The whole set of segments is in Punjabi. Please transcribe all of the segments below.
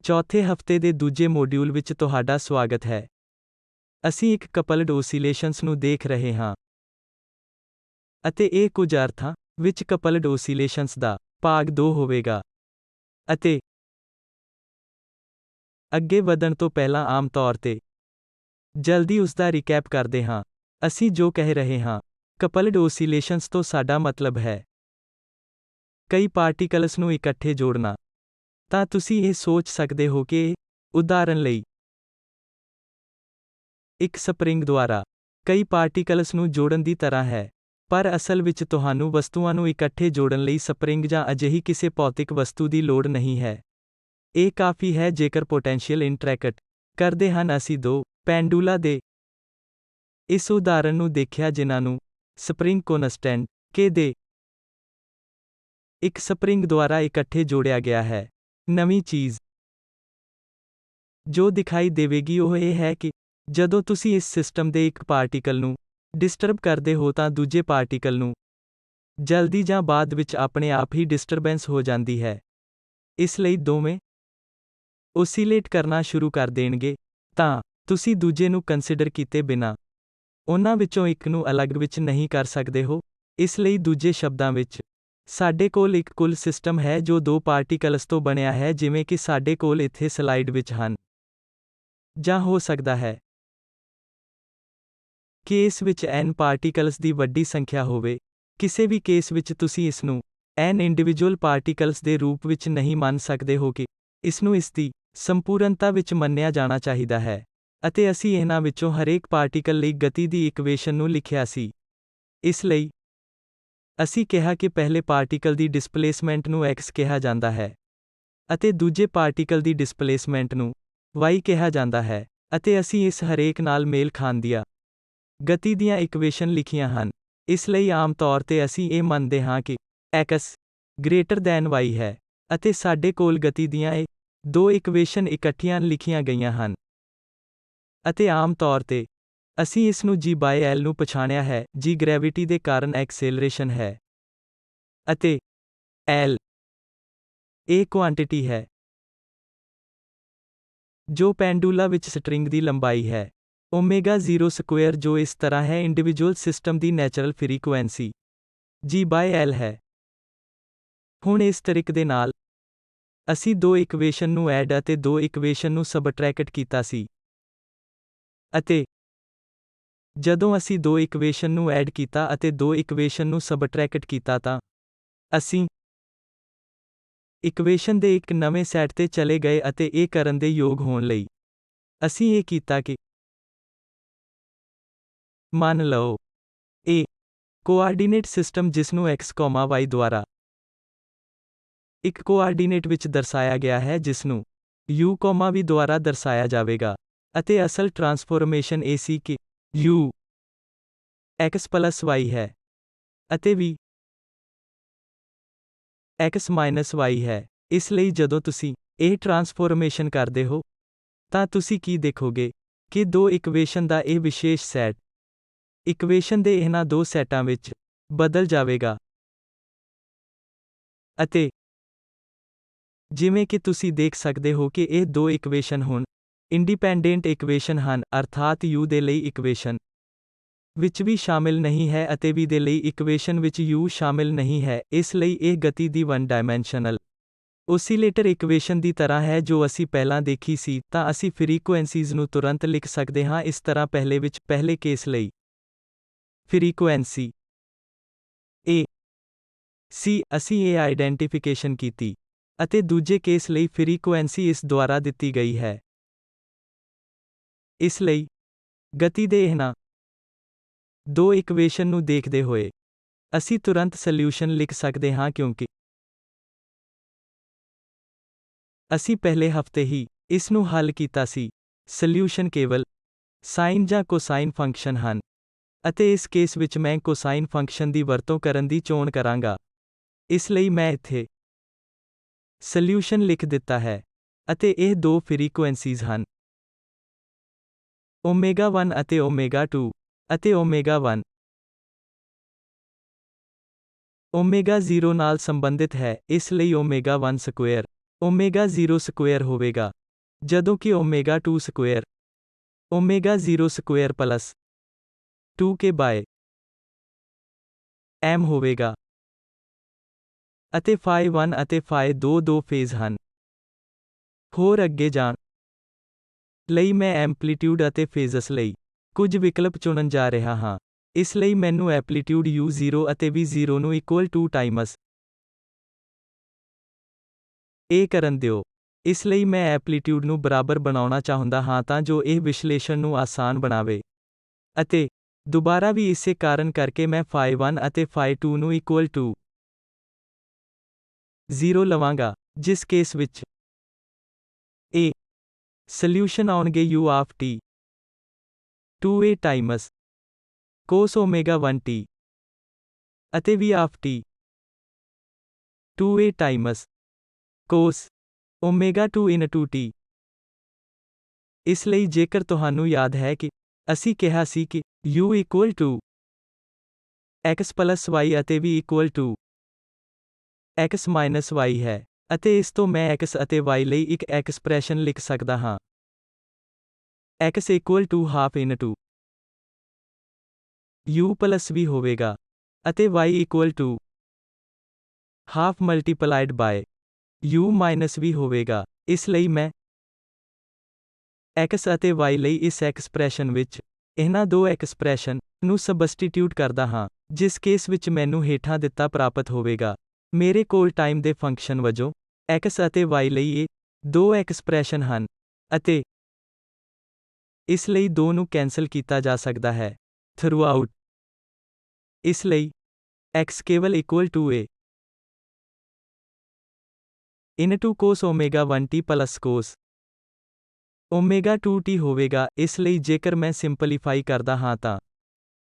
ਚੌਥੇ ਹਫ਼ਤੇ ਦੇ ਦੂਜੇ ਮੋਡਿਊਲ ਵਿੱਚ ਤੁਹਾਡਾ ਸਵਾਗਤ ਹੈ। ਅਸੀਂ ਇੱਕ ਕਪਲਡ ਓਸੀਲੇਸ਼ਨਸ ਨੂੰ ਦੇਖ ਰਹੇ ਹਾਂ ਅਤੇ ਇਹ ਕੁਝ ਅਰਥਾਂ ਵਿੱਚ ਕਪਲਡ ਓਸੀਲੇਸ਼ਨਸ ਦਾ ਭਾਗ 2 ਹੋਵੇਗਾ। ਅਤੇ ਅੱਗੇ ਵਧਣ ਤੋਂ ਪਹਿਲਾਂ ਆਮ ਤੌਰ ਤੇ ਜਲਦੀ ਉਸ ਦਾ ਰੀਕੈਪ ਕਰਦੇ ਹਾਂ। ਅਸੀਂ ਜੋ ਕਹਿ ਰਹੇ ਹਾਂ, ਕਪਲਡ ਓਸੀਲੇਸ਼ਨਸ ਤੋਂ ਸਾਡਾ ਮਤਲਬ ਹੈ ਕਈ ਪਾਰਟੀਕਲਸ ਨੂੰ ਇਕੱਠੇ ਜੋੜਨਾ। ਤਾਂ ਤੁਸੀਂ ਇਹ ਸੋਚ ਸਕਦੇ ਹੋ ਕਿ ਉਦਾਹਰਨ ਲਈ ਇੱਕ ਸਪਰਿੰਗ ਦੁਆਰਾ ਕਈ ਪਾਰਟੀਕਲਸ ਨੂੰ ਜੋੜਨ ਦੀ ਤਰ੍ਹਾਂ ਹੈ, ਪਰ ਅਸਲ ਵਿੱਚ ਤੁਹਾਨੂੰ ਵਸਤੂਆਂ ਨੂੰ ਇਕੱਠੇ ਜੋੜਨ ਲਈ ਸਪਰਿੰਗ ਜਾਂ ਅਜਿਹੀ ਕਿਸੇ ਭੌਤਿਕ ਵਸਤੂ ਦੀ ਲੋੜ ਨਹੀਂ ਹੈ। ਇਹ ਕਾਫੀ ਹੈ ਜੇਕਰ ਪੋਟੈਂਸ਼ੀਅਲ ਇੰਟਰੈਕਟ ਕਰਦੇ ਹਨ। ਅਸੀਂ ਦੋ ਪੈਂਡੂਲਾ ਦੇ ਇਸ ਉਦਾਹਰਣ ਨੂੰ ਦੇਖਿਆ ਜਿਨ੍ਹਾਂ ਨੂੰ ਸਪਰਿੰਗ ਕੌਨਸਟੈਂਟ K ਦੇ ਇੱਕ ਸਪਰਿੰਗ ਦੁਆਰਾ ਇਕੱਠੇ ਜੋੜਿਆ ਗਿਆ ਹੈ। ਨਵੀਂ ਚੀਜ਼ ਜੋ ਦਿਖਾਈ ਦੇਵੇਗੀ ਉਹ ਇਹ ਹੈ ਕਿ ਜਦੋਂ ਤੁਸੀਂ ਇਸ ਸਿਸਟਮ ਦੇ ਇੱਕ ਪਾਰਟੀਕਲ ਨੂੰ ਡਿਸਟਰਬ ਕਰਦੇ ਹੋ ਤਾਂ ਦੂਜੇ ਪਾਰਟੀਕਲ ਨੂੰ ਜਲਦੀ ਜਾਂ ਬਾਅਦ ਵਿੱਚ ਆਪਣੇ ਆਪ ਹੀ ਡਿਸਟਰਬੈਂਸ ਹੋ ਜਾਂਦੀ ਹੈ। ਇਸ ਲਈ ਦੋਵੇਂ ਓਸੀਲੇਟ ਕਰਨਾ ਸ਼ੁਰੂ ਕਰ ਦੇਣਗੇ, ਤਾਂ ਤੁਸੀਂ ਦੂਜੇ ਨੂੰ ਕੰਸੀਡਰ ਕੀਤੇ ਬਿਨਾਂ ਉਹਨਾਂ ਵਿੱਚੋਂ ਇੱਕ ਨੂੰ ਅਲੱਗ ਵਿੱਚ ਨਹੀਂ ਕਰ ਸਕਦੇ ਹੋ। ਇਸ ਲਈ ਦੂਜੇ ਸ਼ਬਦਾਂ ਵਿੱਚ ਸਾਡੇ ਕੋਲ ਇੱਕ ਕੁੱਲ ਸਿਸਟਮ ਹੈ ਜੋ ਦੋ ਪਾਰਟੀਕਲਸ ਤੋਂ ਬਣਿਆ ਹੈ, ਜਿਵੇਂ ਕਿ ਸਾਡੇ ਕੋਲ ਇੱਥੇ ਸਲਾਈਡ ਵਿੱਚ ਹਨ। ਜਾਂ ਹੋ ਸਕਦਾ ਹੈ ਕਿ ਇਸ ਵਿੱਚ n ਪਾਰਟੀਕਲਸ ਦੀ ਵੱਡੀ ਸੰਖਿਆ ਹੋਵੇ। ਕਿਸੇ ਵੀ ਕੇਸ ਵਿੱਚ ਤੁਸੀਂ ਇਸ ਨੂੰ n ਇੰਡੀਵਿਜੂਅਲ ਪਾਰਟੀਕਲਸ ਦੇ ਰੂਪ ਵਿੱਚ ਨਹੀਂ ਮੰਨ ਸਕਦੇ ਹੋ ਕਿ ਇਸ ਨੂੰ ਇਸ ਦੀ ਸੰਪੂਰਨਤਾ ਵਿੱਚ ਮੰਨਿਆ ਜਾਣਾ ਚਾਹੀਦਾ ਹੈ। ਅਤੇ ਅਸੀਂ ਇਹਨਾਂ ਵਿੱਚੋਂ ਹਰੇਕ ਪਾਰਟੀਕਲ ਲਈ ਗਤੀ ਦੀ ਇਕੁਏਸ਼ਨ ਨੂੰ ਲਿਖਿਆ ਸੀ। ਇਸ ਲਈ ਅਸੀਂ ਕਿਹਾ ਕਿ ਪਹਿਲੇ ਪਾਰਟੀਕਲ ਦੀ ਡਿਸਪਲੇਸਮੈਂਟ ਨੂੰ x ਕਿਹਾ ਜਾਂਦਾ ਹੈ ਅਤੇ ਦੂਜੇ ਪਾਰਟੀਕਲ ਦੀ ਡਿਸਪਲੇਸਮੈਂਟ ਨੂੰ y ਕਿਹਾ ਜਾਂਦਾ ਹੈ, ਅਤੇ ਅਸੀਂ ਇਸ ਹਰੇਕ ਨਾਲ ਮੇਲ ਖਾਂਦੀਆਂ ਗਤੀ ਦੀਆਂ ਇਕੁਏਸ਼ਨ ਲਿਖੀਆਂ ਹਨ। ਇਸ ਲਈ ਆਮ ਤੌਰ ਤੇ ਅਸੀਂ ਇਹ ਮੰਨਦੇ ਹਾਂ ਕਿ x y ਹੈ ਅਤੇ ਸਾਡੇ ਕੋਲ ਗਤੀ ਦੀਆਂ ਇਹ ਦੋ ਇਕੁਏਸ਼ਨ ਇਕੱਠੀਆਂ ਲਿਖੀਆਂ ਗਈਆਂ ਹਨ। ਅਤੇ ਆਮ ਤੌਰ ਤੇ ਅਸੀਂ ਇਸ ਨੂੰ g/L ਨੂੰ ਪਛਾਣਿਆ ਹੈ। g ਗ੍ਰੈਵਿਟੀ ਦੇ ਕਾਰਨ ਐਕਸੇਲਰੇਸ਼ਨ ਹੈ ਅਤੇ L ਇਹ ਕੁਆਂਟੀਟੀ ਹੈ ਜੋ ਪੈਂਡੂਲਾ ਵਿੱਚ ਸਟਰਿੰਗ ਦੀ ਲੰਬਾਈ ਹੈ। ω0 ਸਕੁਏਅਰ ਜੋ ਇਸ ਤਰ੍ਹਾਂ ਹੈ ਇੰਡੀਵਿਜੂਅਲ ਸਿਸਟਮ ਦੀ ਨੈਚੁਰਲ ਫ੍ਰੀਕੁਐਂਸੀ g/L ਹੈ। ਹੁਣ ਇਸ ਤਰੀਕੇ ਦੇ ਨਾਲ ਅਸੀਂ ਦੋ ਇਕੁਏਸ਼ਨ ਨੂੰ ਐਡ ਅਤੇ ਦੋ ਇਕੁਏਸ਼ਨ ਨੂੰ ਸਬਟਰੈਕਟ ਕੀਤਾ ਸੀ। ਅਤੇ ਜਦੋਂ ਅਸੀਂ ਦੋ ਇਕੁਏਸ਼ਨ ਨੂੰ ਐਡ ਕੀਤਾ ਅਤੇ ਦੋ ਇਕੁਏਸ਼ਨ ਨੂੰ ਸਬਟਰੈਕਟ ਕੀਤਾ ਤਾਂ ਅਸੀਂ ਇਕੁਏਸ਼ਨ ਦੇ ਇੱਕ ਨਵੇਂ ਸੈੱਟ ਤੇ ਚਲੇ ਗਏ ਅਤੇ ਇਹ ਕਰਨ ਦੇ ਯੋਗ ਹੋਣ ਲਈ ਅਸੀਂ ਇਹ ਕੀਤਾ ਕਿ ਮੰਨ ਲਓ ਇਹ ਕੋਆਰਡੀਨੇਟ ਸਿਸਟਮ ਜਿਸ ਨੂੰ x, y ਦੁਆਰਾ ਇੱਕ ਕੋਆਰਡੀਨੇਟ ਵਿੱਚ ਦਰਸਾਇਆ ਗਿਆ ਹੈ ਜਿਸ ਨੂੰ u, v ਦੁਆਰਾ ਦਰਸਾਇਆ ਜਾਵੇਗਾ। ਅਤੇ ਅਸਲ ਟਰਾਂਸਫੋਰਮੇਸ਼ਨ ਇਹ ਸੀ ਕਿ u x + y ਹੈ ਅਤੇ v x - y ਹੈ। ਇਸ ਲਈ ਜਦੋਂ ਤੁਸੀਂ ਇਹ ਟਰਾਂਸਫੋਰਮੇਸ਼ਨ ਕਰਦੇ ਹੋ ਤਾਂ ਤੁਸੀਂ ਕੀ ਦੇਖੋਗੇ ਕਿ ਦੋ ਇਕੁਏਸ਼ਨ ਦਾ ਇਹ ਵਿਸ਼ੇਸ਼ ਸੈਟ ਇਕੁਏਸ਼ਨ ਦੇ ਇਹਨਾਂ ਦੋ ਸੈਟਾਂ ਵਿੱਚ ਬਦਲ ਜਾਵੇਗਾ। ਅਤੇ ਜਿਵੇਂ ਕਿ ਤੁਸੀਂ ਦੇਖ ਸਕਦੇ ਹੋ ਕਿ ਇਹ ਦੋ ਇਕੁਏਸ਼ਨ ਹੁਣ ਇੰਡੀਪੈਂਡੈਂਟ ਇਕੁਏਸ਼ਨ ਹਨ, ਅਰਥਾਤ u ਦੇ ਲਈ ਇਕੁਏਸ਼ਨ ਵਿੱਚ v ਸ਼ਾਮਿਲ ਨਹੀਂ ਹੈ ਅਤੇ v ਦੇ ਲਈ ਇਕੁਏਸ਼ਨ ਵਿੱਚ u ਸ਼ਾਮਿਲ ਨਹੀਂ ਹੈ। ਇਸ ਲਈ ਇਹ ਗਤੀ ਦੀ ਵਨ ਡਾਇਮੈਂਸ਼ਨਲ ਓਸੀਲੇਟਰ ਇਕੁਏਸ਼ਨ ਦੀ ਤਰ੍ਹਾਂ ਹੈ ਜੋ ਅਸੀਂ ਪਹਿਲਾਂ ਦੇਖੀ ਸੀ। ਤਾਂ ਅਸੀਂ ਫ੍ਰੀਕੁਐਂਸੀਜ਼ ਨੂੰ ਤੁਰੰਤ ਲਿਖ ਸਕਦੇ ਹਾਂ ਇਸ ਤਰ੍ਹਾਂ। ਪਹਿਲੇ ਕੇਸ ਲਈ ਫ੍ਰੀਕੁਐਂਸੀ A ਸੀ, ਅਸੀਂ ਇਹ ਆਈਡੈਂਟੀਫਿਕੇਸ਼ਨ ਕੀਤੀ, ਅਤੇ ਦੂਜੇ ਕੇਸ ਲਈ ਫ੍ਰੀਕੁਐਂਸੀ ਇਸ ਦੁਆਰਾ ਦਿੱਤੀ ਗਈ ਹੈ। ਇਸ ਲਈ ਗਤੀ ਦੇ ਇਹਨਾਂ ਦੋ ਇਕੁਏਸ਼ਨ ਨੂੰ ਦੇਖਦੇ ਹੋਏ ਅਸੀਂ ਤੁਰੰਤ ਸੋਲਿਊਸ਼ਨ ਲਿਖ ਸਕਦੇ ਹਾਂ ਕਿਉਂਕਿ ਅਸੀਂ ਪਹਿਲੇ ਹਫ਼ਤੇ ਹੀ ਇਸ ਨੂੰ ਹੱਲ ਕੀਤਾ ਸੀ। ਸੋਲਿਊਸ਼ਨ ਕੇਵਲ ਸਾਈਨ ਜਾਂ ਕੋਸਾਈਨ ਫੰਕਸ਼ਨ ਹਨ, ਅਤੇ ਇਸ ਕੇਸ ਵਿੱਚ ਮੈਂ ਕੋਸਾਈਨ ਫੰਕਸ਼ਨ ਦੀ ਵਰਤੋਂ ਕਰਨ ਦੀ ਚੋਣ ਕਰਾਂਗਾ। ਇਸ ਲਈ ਮੈਂ ਇੱਥੇ ਸੋਲਿਊਸ਼ਨ ਲਿਖ ਦਿੱਤਾ ਹੈ ਅਤੇ ਇਹ ਦੋ ਫ੍ਰੀਕੁਐਂਸੀਜ਼ ਹਨ ω1 ਅਤੇ ω2 ਅਤੇ ω1 ω0 ਨਾਲ ਸੰਬੰਧਿਤ ਹੈ। ਇਸ ਲਈ ω1 ਸਕੁਏਅਰ ਓਮੇਗਾ 0 ਸਕੁਏਅਰ ਹੋਵੇਗਾ, ਜਦੋਂ ਕਿ omega 2 square omega 0 square plus 2k by m ਹੋਵੇਗਾ। ਅਤੇ ਫਾਈ 1 ਅਤੇ ਫਾਈ 2 ਦੋ ਫੇਜ਼ ਹਨ। ਹੋਰ ਅੱਗੇ ਜਾਣ ਲਈ ਮੈਂ ਐਂਪਲੀਟਿਊਡ ਅਤੇ ਫੇਜ਼ਸ ਲਈ ਕੁਝ ਵਿਕਲਪ ਚੁਣਨ ਜਾ ਰਿਹਾ ਹਾਂ। ਇਸ ਲਈ ਮੈਨੂੰ ਐਂਪਲੀਟਿਊਡ u0 ਅਤੇ v0 ਨੂੰ ਇਕੁਅਲ ਟੂ ਟਾਈਮਸ a ਕਰਨ ਦਿਓ। ਇਸ ਲਈ ਮੈਂ ਐਂਪਲੀਟਿਊਡ ਨੂੰ ਬਰਾਬਰ ਬਣਾਉਣਾ ਚਾਹੁੰਦਾ ਹਾਂ ਤਾਂ ਜੋ ਇਹ ਵਿਸ਼ਲੇਸ਼ਣ ਨੂੰ ਆਸਾਨ ਬਣਾਵੇ। ਅਤੇ ਦੁਬਾਰਾ ਵੀ ਇਸੇ ਕਾਰਨ ਕਰਕੇ ਮੈਂ ਫਾਈ 1 ਅਤੇ ਫਾਈ 2 ਨੂੰ ਇਕੁਅਲ ਟੂ 0 ਲਵਾਂਗਾ, ਜਿਸ ਕੇਸ ਵਿੱਚ a ਸੋਲਿਊਸ਼ਨ ਆਉਣਗੇ u of t 2a Times cos omega 1t ਅਤੇ v of t 2a Times cos omega 2 into t। ਇਸ ਲਈ ਜੇਕਰ ਤੁਹਾਨੂੰ ਯਾਦ ਹੈ ਕਿ ਅਸੀਂ ਕਿਹਾ ਸੀ ਕਿ u equal to x plus y ਅਤੇ v equal to x minus y ਹੈ, ਅਤੇ ਇਸ ਤੋਂ ਮੈਂ x ਅਤੇ y ਲਈ ਇੱਕ ਐਕਸਪ੍ਰੈਸ਼ਨ ਲਿਖ ਸਕਦਾ ਹਾਂ। x equal to half into u plus v ਹੋਵੇਗਾ, ਅਤੇ y equal to half multiplied by u minus v ਹੋਵੇਗਾ। ਇਸ ਲਈ ਮੈਂ x ਅਤੇ y ਲਈ ਇਸ ਐਕਸਪ੍ਰੈਸ਼ਨ ਵਿੱਚ ਇਹਨਾਂ ਦੋ ਐਕਸਪ੍ਰੈਸ਼ਨ ਨੂੰ ਸਬਸਟੀਟਿਊਟ ਕਰਦਾ ਹਾਂ, ਜਿਸ ਕੇਸ ਵਿੱਚ ਮੈਨੂੰ ਹੇਠਾਂ ਦਿੱਤਾ ਪ੍ਰਾਪਤ ਹੋਵੇਗਾ। ਮੇਰੇ ਕੋਲ ਟਾਈਮ ਦੇ ਫੰਕਸ਼ਨ ਵਜੋਂ x ਅਤੇ y ਲਈ ਇਹ ਦੋ ਐਕਸਪ੍ਰੈਸ਼ਨ ਹਨ, ਅਤੇ ਇਸ ਲਈ ਦੋ ਨੂੰ ਕੈਂਸਲ ਕੀਤਾ ਜਾ ਸਕਦਾ ਹੈ ਥਰੂਆਊਟ। ਇਸ ਲਈ x ਕੇਵਲ equal to a into cos omega 1t plus cos omega 2t ਹੋਵੇਗਾ। ਇਸ ਲਈ ਜੇਕਰ ਮੈਂ ਸਿੰਪਲੀਫਾਈ ਕਰਦਾ ਹਾਂ ਤਾਂ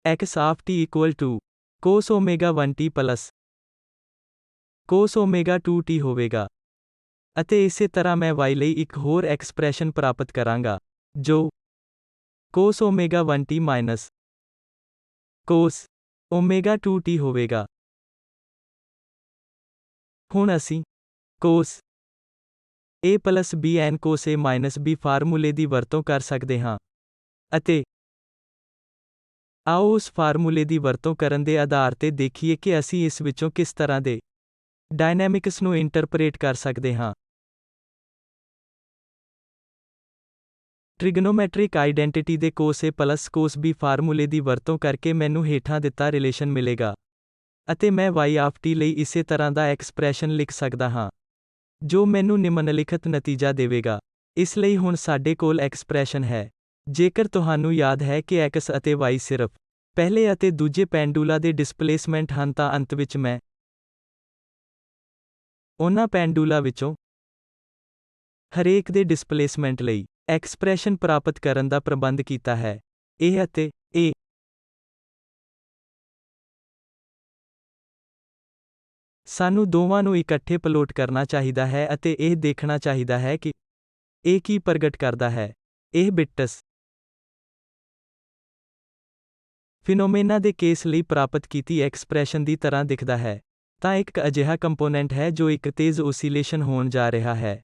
x of t equal to cos omega 1t plus cos omega 2t ਹੋਵੇਗਾ। ਅਤੇ ਇਸੇ ਤਰ੍ਹਾਂ ਮੈਂ y ਲਈ ਇੱਕ ਹੋਰ ਐਕਸਪ੍ਰੈਸ਼ਨ ਪ੍ਰਾਪਤ ਕਰਾਂਗਾ, ਜੋ cos omega 1t minus cos omega 2t ਹੋਵੇਗਾ। ਹੁਣ ਅਸੀਂ cos a plus bn cos a minus b ਫਾਰਮੂਲੇ ਦੀ ਵਰਤੋਂ ਕਰ ਸਕਦੇ ਹਾਂ। ਅਤੇ ਆਓ ਉਸ ਫਾਰਮੂਲੇ ਦੀ ਵਰਤੋਂ ਕਰਨ ਦੇ ਆਧਾਰ ਤੇ ਦੇਖੀਏ ਕਿ ਅਸੀਂ ਇਸ ਵਿੱਚੋਂ ਕਿਸ ਤਰ੍ਹਾਂ ਦੇ ਡਾਇਨਾਮਿਕਸ ਨੂੰ ਇੰਟਰਪ੍ਰੇਟ ਕਰ ਸਕਦੇ ਹਾਂ। ਟ੍ਰਿਗਨੋਮੈਟ੍ਰਿਕ ਆਈਡੈਂਟਿਟੀ ਦੇ cos a plus cos b ਫਾਰਮੂਲੇ ਦੀ ਵਰਤੋਂ ਕਰਕੇ ਮੈਨੂੰ ਹੇਠਾਂ ਦਿੱਤਾ ਰਿਲੇਸ਼ਨ ਮਿਲੇਗਾ, ਅਤੇ ਮੈਂ y ਆਫ t ਲਈ ਇਸੇ ਤਰ੍ਹਾਂ ਦਾ ਐਕਸਪ੍ਰੈਸ਼ਨ ਲਿਖ ਸਕਦਾ ਹਾਂ, ਜੋ ਮੈਨੂੰ ਨਿਮਨਲਿਖਤ ਨਤੀਜਾ ਦੇਵੇਗਾ। ਇਸ ਲਈ ਹੁਣ ਸਾਡੇ ਕੋਲ ਐਕਸਪ੍ਰੈਸ਼ਨ ਹੈ। ਜੇਕਰ ਤੁਹਾਨੂੰ ਯਾਦ ਹੈ ਕਿ x ਅਤੇ y ਸਿਰਫ ਪਹਿਲੇ ਅਤੇ ਦੂਜੇ ਪੈਂਡੂਲਾ ਦੇ ਡਿਸਪਲੇਸਮੈਂਟ ਹਨ ਤਾਂ ਅੰਤ ਵਿੱਚ ਮੈਂ ਉਹਨਾਂ ਪੈਂਡੂਲਾ ਵਿੱਚੋਂ ਹਰੇਕ ਦੇ ਡਿਸਪਲੇਸਮੈਂਟ ਲਈ ਐਕਸਪ੍ਰੈਸ਼ਨ ਪ੍ਰਾਪਤ ਕਰਨ ਦਾ ਪ੍ਰਬੰਧ ਕੀਤਾ ਹੈ। ਇਹ ਅਤੇ ਇਹ ਸਾਨੂੰ ਦੋਵਾਂ ਨੂੰ ਇਕੱਠੇ ਪਲੋਟ ਕਰਨਾ ਚਾਹੀਦਾ ਹੈ ਅਤੇ ਇਹ ਦੇਖਣਾ ਚਾਹੀਦਾ ਹੈ ਕਿ ਇਹ ਕੀ ਪ੍ਰਗਟ ਕਰਦਾ ਹੈ। ਇਹ ਬਿਟਸ ਫਿਨੋਮੇਨਾ ਦੇ ਕੇਸ ਲਈ ਪ੍ਰਾਪਤ ਕੀਤੀ ਐਕਸਪ੍ਰੈਸ਼ਨ ਦੀ ਤਰ੍ਹਾਂ ਦਿਖਦਾ ਹੈ, ਤਾਂ ਇੱਕ ਅਜਿਹਾ ਕੰਪੋਨੈਂਟ ਹੈ ਜੋ ਇੱਕ ਤੇਜ਼ ਓਸੀਲੇਸ਼ਨ ਹੋਣ ਜਾ ਰਿਹਾ ਹੈ।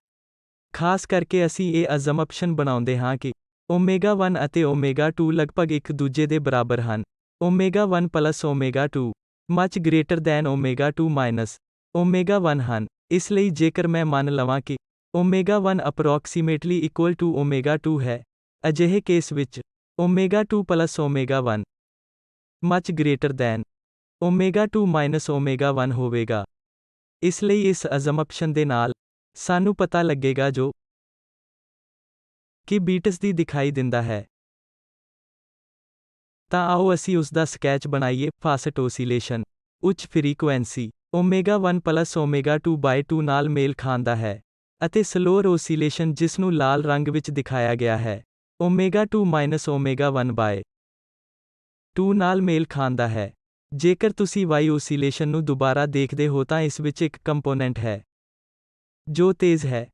ਖਾਸ ਕਰਕੇ ਅਸੀਂ ਇਹ ਅਜ਼ੰਪਸ਼ਨ ਬਣਾਉਂਦੇ ਹਾਂ ਕਿ ਓਮੇਗਾ 1 ਅਤੇ ਓਮੇਗਾ 2 ਲਗਭਗ ਇੱਕ ਦੂਜੇ ਦੇ ਬਰਾਬਰ ਹਨ। Omega 1 plus omega 2 much greater than omega 2 minus omega 1 ਹਨ। ਇਸ ਲਈ ਜੇਕਰ ਮੈਂ ਮੰਨ ਲਵਾਂ ਕਿ omega 1 approximately equal to omega 2 ਹੈ, ਅਜਿਹੇ ਕੇਸ ਵਿੱਚ omega 2 plus omega 1 much greater than omega 2 minus omega 1 ਹੋਵੇਗਾ। ਇਸ ਲਈ ਇਸ ਅਜ਼ੰਪਸ਼ਨ ਦੇ ਨਾਲ ਸਾਨੂੰ ਪਤਾ ਲੱਗੇਗਾ ਜੋ ਕਿ ਬੀਟਸ ਦੀ ਦਿਖਾਈ ਦਿੰਦਾ ਹੈ। ਤਾਂ ਆਓ ਅਸੀਂ ਉਸ ਦਾ ਸਕੈਚ ਬਣਾਈਏ। ਫਾਸਟ ਓਸੀਲੇਸ਼ਨ ਉੱਚ frequency omega 1 plus omega 2 by 2 ਨਾਲ ਮੇਲ ਖਾਂਦਾ ਹੈ, ਅਤੇ ਸਲੋਅਰ ਓਸੀਲੇਸ਼ਨ ਜਿਸ ਨੂੰ ਲਾਲ ਰੰਗ ਵਿੱਚ ਦਿਖਾਇਆ ਗਿਆ ਹੈ, ਓਮੇਗਾ 2 ਮਾਈਨਸ ਓਮੇਗਾ 1 ਬਾਏ 2 ਨਾਲ ਮੇਲ ਖਾਂਦਾ ਹੈ। ਜੇਕਰ ਤੁਸੀਂ y ਓਸੀਲੇਸ਼ਨ ਨੂੰ ਦੁਬਾਰਾ ਦੇਖਦੇ ਹੋ ਤਾਂ ਇਸ ਵਿੱਚ ਇੱਕ ਕੰਪੋਨੈਂਟ ਹੈ ਜੋ ਤੇਜ਼ ਹੈ,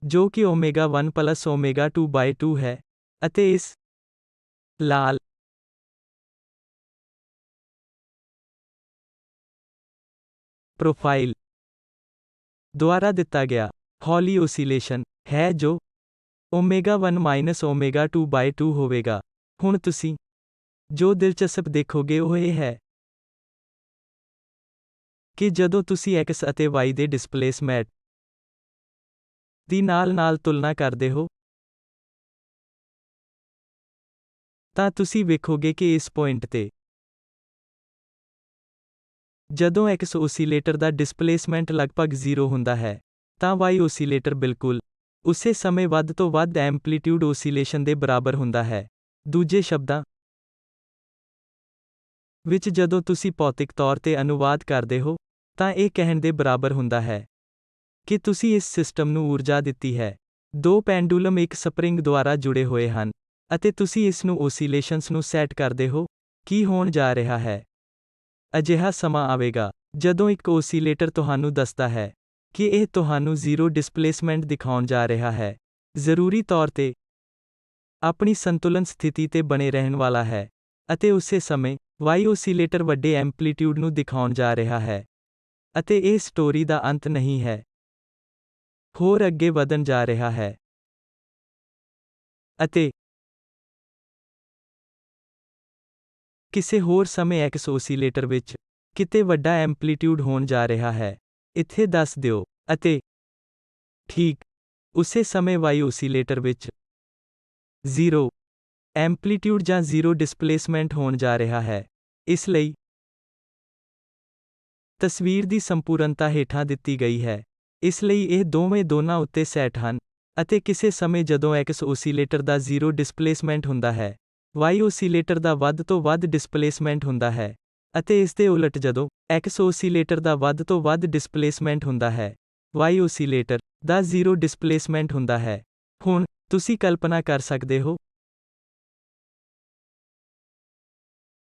ਜੋ ਕਿ ਓਮੇਗਾ 1 ਪਲੱਸ ਓਮੇਗਾ 2 ਬਾਏ 2 ਹੈ, ਅਤੇ ਇਸ ਲਾਲ ਪ੍ਰੋਫਾਈਲ ਦੁਆਰਾ ਦਿੱਤਾ ਗਿਆ ਹੌਲੀ ਓਸੀਲੇਸ਼ਨ ਹੈ ਜੋ ω1 ω2/2 ਹੋਵੇਗਾ। ਹੁਣ ਤੁਸੀਂ ਜੋ ਦਿਲਚਸਪ ਦੇਖੋਗੇ ਉਹ ਇਹ ਹੈ ਕਿ ਜਦੋਂ ਤੁਸੀਂ x ਅਤੇ y ਦੇ ਡਿਸਪਲੇਸਮੈਂਟ ਦੀ ਨਾਲ-ਨਾਲ ਤੁਲਨਾ ਕਰਦੇ ਹੋ, ਤਾਂ ਤੁਸੀਂ ਵੇਖੋਗੇ ਕਿ ਇਸ ਪੁਆਇੰਟ ਤੇ ਜਦੋਂ x ਓਸੀਲੇਟਰ ਦਾ ਡਿਸਪਲੇਸਮੈਂਟ ਲਗਭਗ 0 ਹੁੰਦਾ ਹੈ, ਤਾਂ y ਓਸੀਲੇਟਰ ਬਿਲਕੁਲ ਉਸੇ ਸਮੇਂ ਵੱਧ ਤੋਂ ਵੱਧ ਐਂਪਲੀਟਿਊਡ ਓਸੀਲੇਸ਼ਨ ਦੇ ਬਰਾਬਰ ਹੁੰਦਾ ਹੈ। ਦੂਜੇ ਸ਼ਬਦਾਂ ਵਿੱਚ ਜਦੋਂ ਤੁਸੀਂ ਭੌਤਿਕ ਤੌਰ ਤੇ ਅਨੁਵਾਦ ਕਰਦੇ ਹੋ, ਤਾਂ ਇਹ ਕਹਿਣ ਦੇ ਬਰਾਬਰ ਹੁੰਦਾ ਹੈ ਕਿ ਤੁਸੀਂ ਇਸ ਸਿਸਟਮ ਨੂੰ ਊਰਜਾ ਦਿੱਤੀ ਹੈ। ਦੋ ਪੈਂਡੂਲਮ ਇੱਕ ਸਪਰਿੰਗ ਦੁਆਰਾ ਜੁੜੇ ਹੋਏ ਹਨ, ਅਤੇ ਤੁਸੀਂ ਇਸ ਨੂੰ ਓਸੀਲੇਸ਼ਨਸ ਨੂੰ ਸੈੱਟ ਕਰਦੇ ਹੋ। ਕੀ ਹੋਣ ਜਾ ਰਿਹਾ ਹੈ? ਅਜਿਹਾ ਸਮਾਂ ਆਵੇਗਾ ਜਦੋਂ ਇੱਕ ਓਸੀਲੇਟਰ ਤੁਹਾਨੂੰ ਦੱਸਦਾ ਹੈ ਕਿ ਇਹ ਤੁਹਾਨੂੰ 0 ਡਿਸਪਲੇਸਮੈਂਟ ਦਿਖਾਉਣ ਜਾ ਰਿਹਾ ਹੈ, ਜ਼ਰੂਰੀ ਤੌਰ ਤੇ ਆਪਣੀ ਸੰਤੁਲਨ ਸਥਿਤੀ ਤੇ ਬਣੇ ਰਹਿਣ ਵਾਲਾ ਹੈ, ਅਤੇ ਉਸੇ ਸਮੇਂ y ਓਸੀਲੇਟਰ ਵੱਡੇ ਐਂਪਲੀਟਿਊਡ ਨੂੰ ਦਿਖਾਉਣ ਜਾ ਰਿਹਾ ਹੈ। ਅਤੇ ਇਹ ਸਟੋਰੀ ਦਾ ਅੰਤ ਨਹੀਂ ਹੈ, ਹੋਰ ਅੱਗੇ ਵਧਣ ਜਾ ਰਿਹਾ ਹੈ। ਅਤੇ ਕਿਸੇ ਹੋਰ ਸਮੇਂ x ਓਸੀਲੇਟਰ ਵਿੱਚ ਕਿਤੇ ਵੱਡਾ ਐਂਪਲੀਟਿਊਡ ਹੋਣ ਜਾ ਰਿਹਾ ਹੈ। ਇੱਥੇ ਦੱਸ ਦਿਓ। ਅਤੇ ਠੀਕ ਉਸੇ ਸਮੇਂ y ਓਸੀਲੇਟਰ ਵਿੱਚ 0 ਐਂਪਲੀਟਿਊਡ ਜਾਂ 0 ਡਿਸਪਲੇਸਮੈਂਟ ਹੋਣ ਜਾ ਰਿਹਾ ਹੈ। ਇਸ ਲਈ ਤਸਵੀਰ ਦੀ ਸੰਪੂਰਨਤਾ ਹੇਠਾਂ ਦਿੱਤੀ ਗਈ ਹੈ। ਇਸ ਲਈ ਇਹ ਦੋਵੇਂ ਦੋਨਾਂ ਉੱਤੇ ਸੈੱਟ ਹਨ, ਅਤੇ ਕਿਸੇ ਸਮੇਂ ਜਦੋਂ x ਓਸੀਲੇਟਰ ਦਾ 0 ਡਿਸਪਲੇਸਮੈਂਟ ਹੁੰਦਾ ਹੈ, y ਓਸੀਲੇਟਰ ਦਾ ਵੱਧ ਤੋਂ ਵੱਧ ਡਿਸਪਲੇਸਮੈਂਟ ਹੁੰਦਾ ਹੈ, ਅਤੇ ਇਸ ਦੇ ਉਲਟ ਜਦੋਂ x ਓਸੀਲੇਟਰ ਦਾ ਵੱਧ ਤੋਂ ਵੱਧ ਡਿਸਪਲੇਸਮੈਂਟ ਹੁੰਦਾ ਹੈ, y ਓਸੀਲੇਟਰ ਦਾ 0 ਡਿਸਪਲੇਸਮੈਂਟ ਹੁੰਦਾ ਹੈ। ਹੁਣ ਤੁਸੀਂ ਕਲਪਨਾ ਕਰ ਸਕਦੇ ਹੋ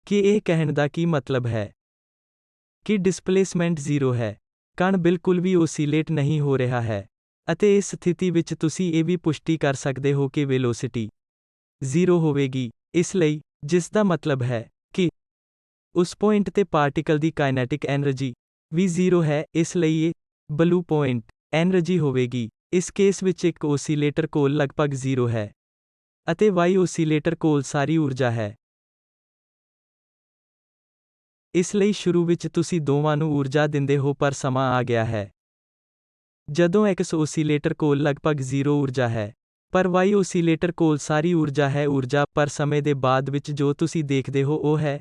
ਕਿ ਇਹ ਕਹਿਣ ਦਾ ਕੀ ਮਤਲਬ ਹੈ ਕਿ ਡਿਸਪਲੇਸਮੈਂਟ 0 ਹੈ। ਕਣ ਬਿਲਕੁਲ ਵੀ ਓਸੀਲੇਟ ਨਹੀਂ ਹੋ ਰਿਹਾ ਹੈ, ਅਤੇ ਇਸ ਸਥਿਤੀ ਵਿੱਚ ਤੁਸੀਂ ਇਹ ਵੀ ਪੁਸ਼ਟੀ ਕਰ ਸਕਦੇ ਹੋ ਕਿ ਵੈਲੋਸਿਟੀ 0 ਹੋਵੇਗੀ। ਇਸ ਲਈ ਜਿਸ ਦਾ ਮਤਲਬ ਹੈ ਕਿ ਉਸ ਪੁਆਇੰਟ ਤੇ ਪਾਰਟਿਕਲ ਦੀ ਕਾਈਨੈਟਿਕ ਐਨਰਜੀ ਵੀ 0 ਹੈ। ਇਸ ਲਈ ਇਹ ਬਲੂ ਪੁਆਇੰਟ ਐਨਰਜੀ ਹੋਵੇਗੀ। ਇਸ ਕੇਸ ਵਿੱਚ ਇੱਕ ਓਸੀਲੇਟਰ ਕੋਲ ਲਗਭਗ 0 ਹੈ, ਅਤੇ y ਓਸੀਲੇਟਰ ਕੋਲ ਸਾਰੀ ਊਰਜਾ ਹੈ। ਇਸ ਲਈ ਸ਼ੁਰੂ ਵਿੱਚ ਤੁਸੀਂ ਦੋਵਾਂ ਨੂੰ ਊਰਜਾ ਦਿੰਦੇ ਹੋ, ਪਰ ਸਮਾਂ ਆ ਗਿਆ ਹੈ ਜਦੋਂ x ਓਸੀਲੇਟਰ ਕੋਲ ਲਗਭਗ 0 ਊਰਜਾ ਹੈ, ਪਰ y ਓਸੀਲੇਟਰ ਕੋਲ ਸਾਰੀ ਊਰਜਾ ਹੈ। ਊਰਜਾ ਪਰ ਸਮੇਂ ਦੇ ਬਾਅਦ ਵਿੱਚ ਜੋ ਤੁਸੀਂ ਦੇਖਦੇ ਹੋ ਉਹ ਹੈ,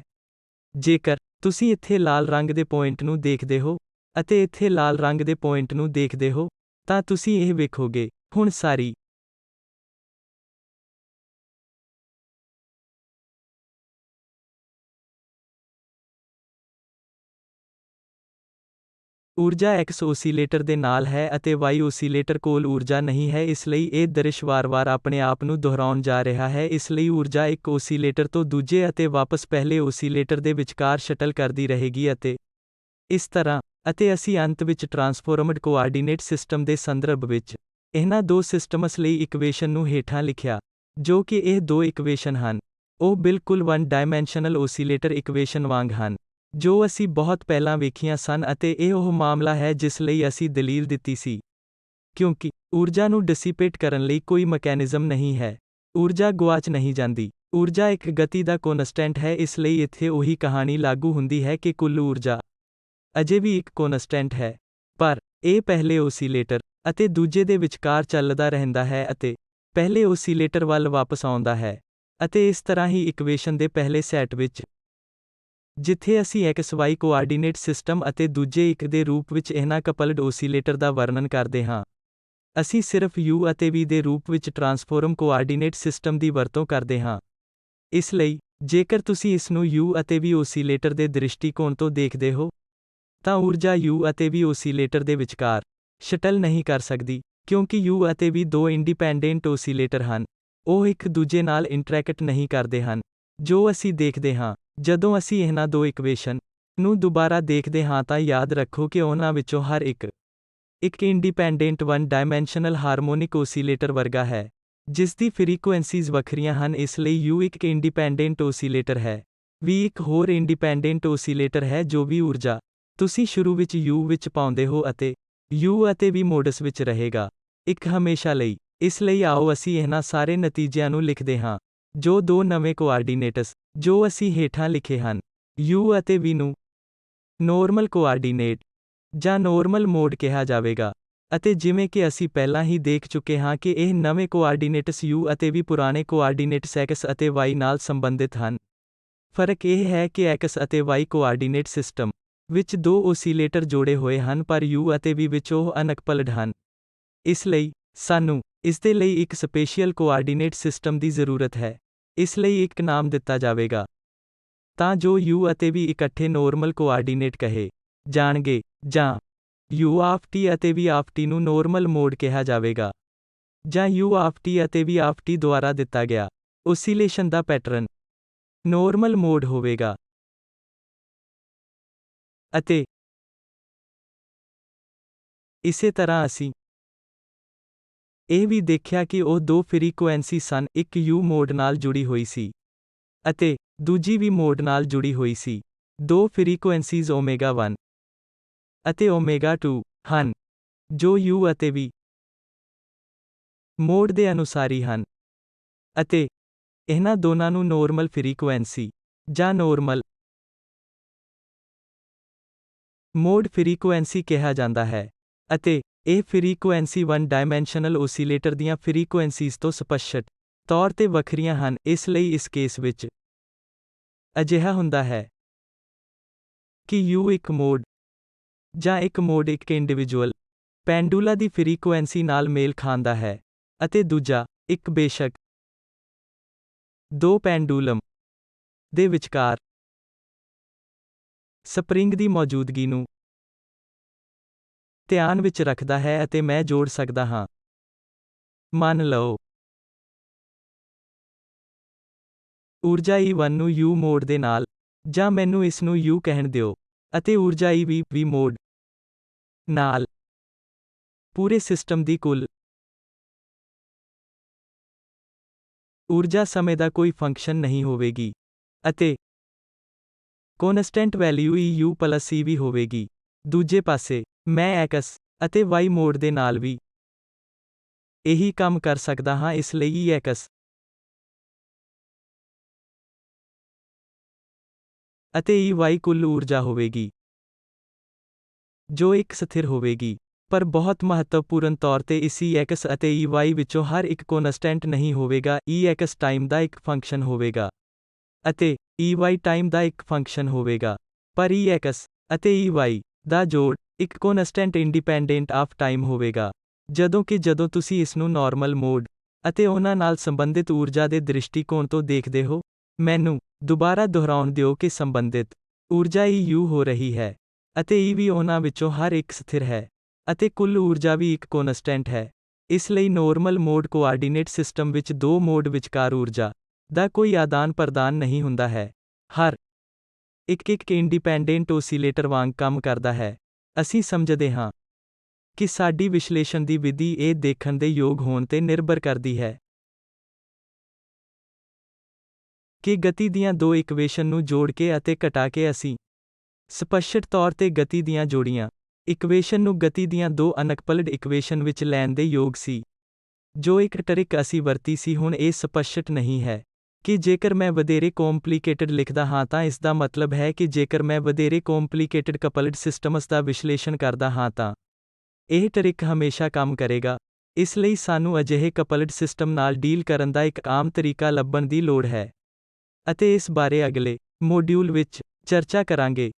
ਜੇਕਰ ਤੁਸੀਂ ਇੱਥੇ ਲਾਲ ਰੰਗ ਦੇ ਪੁਆਇੰਟ ਨੂੰ ਦੇਖਦੇ ਹੋ ਅਤੇ ਇੱਥੇ ਲਾਲ ਰੰਗ ਦੇ ਪੁਆਇੰਟ ਨੂੰ ਦੇਖਦੇ ਹੋ, ਤਾਂ ਤੁਸੀਂ ਇਹ ਵੇਖੋਗੇ। ਹੁਣ ਸਾਰੀ ਊਰਜਾ x ਓਸੀਲੇਟਰ ਦੇ ਨਾਲ ਹੈ ਅਤੇ y ਓਸੀਲੇਟਰ ਕੋਲ ਊਰਜਾ ਨਹੀਂ ਹੈ। ਇਸ ਲਈ ਇਹ ਦ੍ਰਿਸ਼ ਵਾਰ-ਵਾਰ ਆਪਣੇ ਆਪ ਨੂੰ ਦੁਹਰਾਉਣ ਜਾ ਰਿਹਾ ਹੈ। ਇਸ ਲਈ ਊਰਜਾ ਇੱਕ ਓਸੀਲੇਟਰ ਤੋਂ ਦੂਜੇ ਅਤੇ ਵਾਪਸ ਪਹਿਲੇ ਓਸੀਲੇਟਰ ਦੇ ਵਿਚਕਾਰ ਸ਼ਟਲ ਕਰਦੀ ਰਹੇਗੀ ਅਤੇ ਇਸ ਤਰ੍ਹਾਂ। ਅਤੇ ਅਸੀਂ ਅੰਤ ਵਿੱਚ ਟਰਾਂਸਫੋਰਮਡ ਕੋਆਰਡੀਨੇਟ ਸਿਸਟਮ ਦੇ ਸੰਦਰਭ ਵਿੱਚ ਇਹਨਾਂ ਦੋ ਸਿਸਟਮਸ ਲਈ ਇਕੁਏਸ਼ਨ ਨੂੰ ਹੇਠਾਂ ਲਿਖਿਆ, ਜੋ ਕਿ ਇਹ ਦੋ ਇਕੁਏਸ਼ਨ ਹਨ, ਉਹ ਬਿਲਕੁਲ ਵਨ ਡਾਇਮੈਂਸ਼ਨਲ ਓਸੀਲੇਟਰ ਇਕੁਏਸ਼ਨ ਵਾਂਗ ਹਨ, ਜੋ ਅਸੀਂ ਬਹੁਤ ਪਹਿਲਾਂ ਵੇਖੀਆਂ ਸਨ। ਅਤੇ ਇਹ ਉਹ ਮਾਮਲਾ ਹੈ ਜਿਸ ਲਈ ਅਸੀਂ ਦਲੀਲ ਦਿੱਤੀ ਸੀ। ਕਿਉਂਕਿ ਊਰਜਾ ਨੂੰ ਡਿਸਿਪੇਟ ਕਰਨ ਲਈ ਕੋਈ ਮਕੈਨਿਜ਼ਮ ਨਹੀਂ ਹੈ, ਊਰਜਾ ਗੁਆਚ ਨਹੀਂ ਜਾਂਦੀ। ਊਰਜਾ ਇੱਕ ਗਤੀ ਦਾ ਕੋਨਸਟੈਂਟ ਹੈ। ਇਸ ਲਈ ਇੱਥੇ ਉਹੀ ਕਹਾਣੀ ਲਾਗੂ ਹੁੰਦੀ ਹੈ ਕਿ ਕੁੱਲ ਊਰਜਾ ਅਜੇ ਵੀ ਇੱਕ ਕੋਨਸਟੈਂਟ ਹੈ, ਪਰ ਇਹ ਪਹਿਲੇ ਓਸੀਲੇਟਰ ਅਤੇ ਦੂਜੇ ਦੇ ਵਿਚਕਾਰ ਚੱਲਦਾ ਰਹਿੰਦਾ ਹੈ ਅਤੇ ਪਹਿਲੇ ਓਸੀਲੇਟਰ ਵੱਲ ਵਾਪਸ ਆਉਂਦਾ ਹੈ। ਅਤੇ ਇਸ ਤਰ੍ਹਾਂ ਹੀ ਇਕੁਏਸ਼ਨ ਦੇ ਪਹਿਲੇ ਸੈੱਟ ਵਿੱਚ, ਜਿੱਥੇ ਅਸੀਂ XY ਕੋਆਰਡੀਨੇਟ ਸਿਸਟਮ ਅਤੇ ਦੂਜੇ ਇੱਕ ਦੇ ਰੂਪ ਵਿੱਚ ਇਹਨਾਂ ਕਪਲਡ ਓਸੀਲੇਟਰ ਦਾ ਵਰਣਨ ਕਰਦੇ ਹਾਂ, ਅਸੀਂ ਸਿਰਫ U ਅਤੇ V ਦੇ ਰੂਪ ਵਿੱਚ ਟਰਾਂਸਫੋਰਮ ਕੋਆਰਡੀਨੇਟ ਸਿਸਟਮ ਦੀ ਵਰਤੋਂ ਕਰਦੇ ਹਾਂ। ਇਸ ਲਈ ਜੇਕਰ ਤੁਸੀਂ ਇਸ ਨੂੰ U ਅਤੇ V ਓਸੀਲੇਟਰ ਦੇ ਦ੍ਰਿਸ਼ਟੀਕੋਣ ਤੋਂ ਦੇਖਦੇ ਹੋ, ਤਾਂ ਊਰਜਾ U ਅਤੇ V ਓਸੀਲੇਟਰ ਦੇ ਵਿਚਕਾਰ ਸ਼ਟਲ ਨਹੀਂ ਕਰ ਸਕਦੀ, ਕਿਉਂਕਿ U ਅਤੇ V ਦੋ ਇੰਡੀਪੈਂਡੈਂਟ ਓਸੀਲੇਟਰ ਹਨ, ਉਹ ਇੱਕ ਦੂਜੇ ਨਾਲ ਇੰਟਰੈਕਟ ਨਹੀਂ ਕਰਦੇ ਹਨ। ਜੋ ਅਸੀਂ ਦੇਖਦੇ ਹਾਂ ਜਦੋਂ ਅਸੀਂ ਇਹਨਾਂ ਦੋ ਇਕੁਏਸ਼ਨ ਨੂੰ ਦੁਬਾਰਾ ਦੇਖਦੇ ਹਾਂ, ਤਾਂ ਯਾਦ ਰੱਖੋ ਕਿ ਉਹਨਾਂ ਵਿੱਚੋਂ ਹਰ ਇੱਕ independent one dimensional harmonic oscillator ਵਰਗਾ ਹੈ, ਜਿਸ ਦੀ ਫ੍ਰੀਕੁਐਂਸੀਜ਼ ਵੱਖਰੀਆਂ ਹਨ। ਇਸ ਲਈ U ਇੱਕ ਇੰਡੀਪੈਂਡੈਂਟ ਓਸੀਲੇਟਰ ਹੈ, V ਇੱਕ ਹੋਰ ਇੰਡੀਪੈਂਡੈਂਟ ਓਸੀਲੇਟਰ ਹੈ ਜੋ ਵੀ ਊਰਜਾ ਤੁਸੀਂ ਸ਼ੁਰੂ ਵਿੱਚ U ਵਿੱਚ ਪਾਉਂਦੇ ਹੋ ਅਤੇ U ਅਤੇ V ਮੋਡਸ ਵਿੱਚ ਰਹੇਗਾ। ਇੱਕ ਹਮੇਸ਼ਾ ਲਈ। ਇਸ ਲਈ ਆਓ ਅਸੀਂ ਇਹਨਾਂ ਸਾਰੇ ਨਤੀਜਿਆਂ ਨੂੰ ਲਿਖਦੇ ਹਾਂ। ਜੋ ਦੋ ਨਵੇਂ ਕੋਆਰਡੀਨੇਟਸ, ਜੋ ਅਸੀਂ ਹੇਠਾਂ ਲਿਖੇ ਹਨ, U ਅਤੇ V ਨੂੰ ਨੋਰਮਲ ਕੋਆਰਡੀਨੇਟ ਜਾਂ ਨੋਰਮਲ ਮੋਡ ਕਿਹਾ ਜਾਵੇਗਾ। ਅਤੇ ਜਿਵੇਂ ਕਿ ਅਸੀਂ ਪਹਿਲਾਂ ਹੀ ਦੇਖ ਚੁੱਕੇ ਹਾਂ ਕਿ ਇਹ ਨਵੇਂ ਕੋਆਰਡੀਨੇਟਸ U ਅਤੇ V ਪੁਰਾਣੇ ਕੋਆਰਡੀਨੇਟਸ X ਅਤੇ Y ਨਾਲ ਸੰਬੰਧਿਤ ਹਨ। ਫਰਕ ਇਹ ਹੈ ਕਿ X ਅਤੇ Y ਕੋਆਰਡੀਨੇਟ ਸਿਸਟਮ ਵਿੱਚ ਦੋ ਓਸੀਲੇਟਰ ਜੋੜੇ ਹੋਏ ਹਨ ਪਰ U ਅਤੇ V ਵਿੱਚ ਉਹ ਅਨਕਪਲਡ ਹਨ। ਇਸ ਲਈ, ਸਾਨੂੰ ਇਸਦੇ ਲਈ ਇੱਕ ਸਪੇਸ਼ੀਅਲ ਕੋਆਰਡੀਨੇਟ ਸਿਸਟਮ ਦੀ ਜ਼ਰੂਰਤ ਹੈ। ਇਸ ਲਈ ਇੱਕ ਨਾਮ ਦਿੱਤਾ ਜਾਵੇਗਾ ਤਾਂ ਜੋ U ਅਤੇ V ਇਕੱਠੇ ਨੋਰਮਲ ਕੋਆਰਡੀਨੇਟ ਕਹੇ ਜਾਣਗੇ, ਜਾਂ U ਆਫ T ਅਤੇ V ਆਫ T ਨੂੰ ਨੋਰਮਲ ਮੋਡ ਕਿਹਾ ਜਾਵੇਗਾ, ਜਾਂ U ਆਫ T ਅਤੇ V ਆਫ T ਦੁਆਰਾ ਦਿੱਤਾ ਗਿਆ ਓਸੀਲੇਸ਼ਨ ਦਾ ਪੈਟਰਨ ਨੋਰਮਲ ਮੋਡ ਹੋਵੇਗਾ। ਅਤੇ ਇਸੇ ਤਰ੍ਹਾਂ ਅਸੀਂ ਇਹ ਵੀ ਦੇਖਿਆ ਕਿ ਉਹ ਦੋ ਫ੍ਰੀਕੁਐਂਸੀ ਸਨ, ਇੱਕ U ਮੋਡ ਨਾਲ ਜੁੜੀ ਹੋਈ ਸੀ ਅਤੇ ਦੂਜੀ V ਮੋਡ ਨਾਲ ਜੁੜੀ ਹੋਈ ਸੀ। ਦੋ ਫ੍ਰੀਕੁਐਂਸੀਜ਼ ਓਮੇਗਾ 1 ਅਤੇ ਓਮੇਗਾ 2 ਹਨ, ਜੋ U ਅਤੇ V ਮੋਡ ਦੇ ਅਨੁਸਾਰੀ ਹਨ। ਅਤੇ ਇਹਨਾਂ ਦੋਨਾਂ ਨੂੰ ਨੋਰਮਲ ਫ੍ਰੀਕੁਐਂਸੀ ਜਾਂ ਨੋਰਮਲ ਮੋਡ ਫ੍ਰੀਕੁਐਂਸੀ ਕਿਹਾ ਜਾਂਦਾ ਹੈ। ਅਤੇ ਇਹ ਫ੍ਰੀਕੁਐਂਸੀ ਵਨ ਡਾਇਮੈਂਸ਼ਨਲ ਓਸੀਲੇਟਰ ਦੀਆਂ ਫ੍ਰੀਕੁਐਂਸੀਜ਼ ਤੋਂ ਸਪੱਸ਼ਟ ਤੌਰ ਤੇ ਵੱਖਰੀਆਂ ਹਨ। ਇਸ ਲਈ ਇਸ ਕੇਸ ਵਿੱਚ ਅਜਿਹਾ ਹੁੰਦਾ ਹੈ ਕਿ U ਇੱਕ ਮੋਡ ਜਾਂ ਇੱਕ ਮੋਡ ਇੱਕ ਇੰਡੀਵਿਜੂਅਲ ਪੈਂਡੂਲਾ ਦੀ ਫ੍ਰੀਕੁਐਂਸੀ ਨਾਲ ਮੇਲ ਖਾਂਦਾ ਹੈ ਅਤੇ ਦੂਜਾ ਇੱਕ ਬੇਸ਼ੱਕ ਦੋ ਪੈਂਡੂਲਮ ਦੇ ਵਿਚਕਾਰ ਸਪਰਿੰਗ ਦੀ ਮੌਜੂਦਗੀ ਨੂੰ ਧਿਆਨ ਵਿੱਚ ਰੱਖਦਾ ਹੈ। ਅਤੇ ਮੈਂ ਜੋੜ ਸਕਦਾ ਹਾਂ, ਮੰਨ ਲਓ ਊਰਜਾ E1 ਨੂੰ U ਮੋਡ ਦੇ ਨਾਲ, ਜਾਂ ਮੈਨੂੰ ਇਸ ਨੂੰ U ਕਹਿਣ ਦਿਓ, ਅਤੇ ਊਰਜਾ E2 V ਮੋਡ ਨਾਲ ਪੂਰੇ ਸਿਸਟਮ ਦੀ ਕੁੱਲ ਊਰਜਾ ਸਮੇਂ ਦਾ ਕੋਈ ਫੰਕਸ਼ਨ ਨਹੀਂ ਹੋਵੇਗੀ ਅਤੇ ਕੌਨਸਟੈਂਟ ਵੈਲਿਊ EU ਪਲੱਸ EV ਹੋਵੇਗੀ। ਦੂਜੇ ਪਾਸੇ, ਮੈਂ X ਅਤੇ Y ਮੋਡ ਦੇ ਨਾਲ ਵੀ ਇਹੀ ਕੰਮ ਕਰ ਸਕਦਾ ਹਾਂ। ਇਸ ਲਈ X ਅਤੇ EY ਕੁੱਲ ਊਰਜਾ ਹੋਵੇਗੀ ਜੋ ਇੱਕ ਸਥਿਰ ਹੋਵੇਗੀ। ਪਰ ਬਹੁਤ ਮਹੱਤਵਪੂਰਨ ਤੌਰ ਤੇ ਇਸ X ਅਤੇ EY ਵਿੱਚੋਂ ਹਰ ਇੱਕ ਕੌਨਸਟੈਂਟ ਨਹੀਂ ਹੋਵੇਗਾ। X ਟਾਈਮ ਦਾ ਇੱਕ ਫੰਕਸ਼ਨ ਹੋਵੇਗਾ ਅਤੇ EY ਟਾਈਮ ਦਾ ਇੱਕ ਫੰਕਸ਼ਨ ਹੋਵੇਗਾ। ਪਰ X ਅਤੇ EY ਦਾ ਜੋੜ ਇੱਕ ਕੌਨਸਟੈਂਟ ਇੰਡੀਪੈਂਡੈਂਟ ਆਫ ਟਾਈਮ ਹੋਵੇਗਾ। ਜਦੋਂ ਕਿ ਜਦੋਂ ਤੁਸੀਂ ਇਸ ਨੂੰ ਨਾਰਮਲ ਮੋਡ ਅਤੇ ਉਹਨਾਂ ਨਾਲ ਸੰਬੰਧਿਤ ਊਰਜਾ ਦੇ ਦ੍ਰਿਸ਼ਟੀਕੋਣ ਤੋਂ ਦੇਖਦੇ ਹੋ, ਮੈਨੂੰ ਦੁਬਾਰਾ ਦੁਹਰਾਉਣ ਦਿਓ ਕਿ ਸੰਬੰਧਿਤ ਊਰਜਾ EU ਹੋ ਰਹੀ ਹੈ ਅਤੇ EV ਉਹਨਾਂ ਵਿੱਚੋਂ ਹਰ ਇੱਕ ਸਥਿਰ ਹੈ ਅਤੇ ਕੁੱਲ ਊਰਜਾ ਵੀ ਇੱਕ ਕੌਨਸਟੈਂਟ ਹੈ। ਇਸ ਲਈ ਨੋਰਮਲ ਮੋਡ ਕੋਆਰਡੀਨੇਟ ਸਿਸਟਮ ਵਿੱਚ ਦੋ ਮੋਡ ਵਿਚਕਾਰ ਊਰਜਾ ਦਾ ਕੋਈ ਆਦਾਨ ਪ੍ਰਦਾਨ ਨਹੀਂ ਹੁੰਦਾ ਹੈ। ਹਰ ਇੱਕ ਇੰਡੀਪੈਂਡੈਂਟ ਓਸੀਲੇਟਰ ਵਾਂਗ ਕੰਮ ਕਰਦਾ ਹੈ। ਅਸੀਂ ਸਮਝਦੇ ਹਾਂ ਕਿ ਸਾਡੀ ਵਿਸ਼ਲੇਸ਼ਣ ਦੀ ਵਿਧੀ ਇਹ ਦੇਖਣ ਦੇ ਯੋਗ ਹੋਣ ਤੇ ਨਿਰਭਰ ਕਰਦੀ ਹੈ ਕਿ ਗਤੀ ਦੀਆਂ ਦੋ ਇਕੁਏਸ਼ਨ ਨੂੰ ਜੋੜ ਕੇ ਅਤੇ ਘਟਾ ਕੇ ਅਸੀਂ ਸਪੱਸ਼ਟ ਤੌਰ ਤੇ ਗਤੀ ਦੀਆਂ ਜੋੜੀਆਂ ਇਕੁਏਸ਼ਨ ਨੂੰ ਗਤੀ ਦੀਆਂ ਦੋ ਅਨਕਪਲਡ ਇਕੁਏਸ਼ਨ ਵਿੱਚ ਲੈਣ ਦੇ ਯੋਗ ਸੀ। ਜੋ ਇੱਕ ਟਰਿਕ ਅਸੀਂ ਵਰਤੀ ਸੀ, ਹੁਣ ਇਹ ਸਪੱਸ਼ਟ ਨਹੀਂ ਹੈ ਕਿ ਜੇਕਰ ਮੈਂ ਵਧੇਰੇ ਕੰਪਲਿਕੇਟਡ ਲਿਖਦਾ ਹਾਂ ਤਾਂ ਇਸ ਦਾ ਮਤਲਬ ਹੈ ਕਿ ਜੇਕਰ ਮੈਂ ਵਧੇਰੇ ਕੰਪਲਿਕੇਟਡ ਕਪਲਡ ਸਿਸਟਮਸ ਦਾ ਵਿਸ਼ਲੇਸ਼ਣ ਕਰਦਾ ਹਾਂ ਤਾਂ ਇਹ ਟਰਿਕ ਹਮੇਸ਼ਾ ਕੰਮ ਕਰੇਗਾ। ਇਸ ਲਈ ਸਾਨੂੰ ਅਜਿਹੇ ਕਪਲਡ ਸਿਸਟਮ ਨਾਲ ਡੀਲ ਕਰਨ ਦਾ ਇੱਕ ਆਮ ਤਰੀਕਾ ਲੱਭਣ ਦੀ ਲੋੜ ਹੈ ਅਤੇ ਇਸ ਬਾਰੇ ਅਗਲੇ ਮੋਡਿਊਲ ਵਿੱਚ ਚਰਚਾ ਕਰਾਂਗੇ।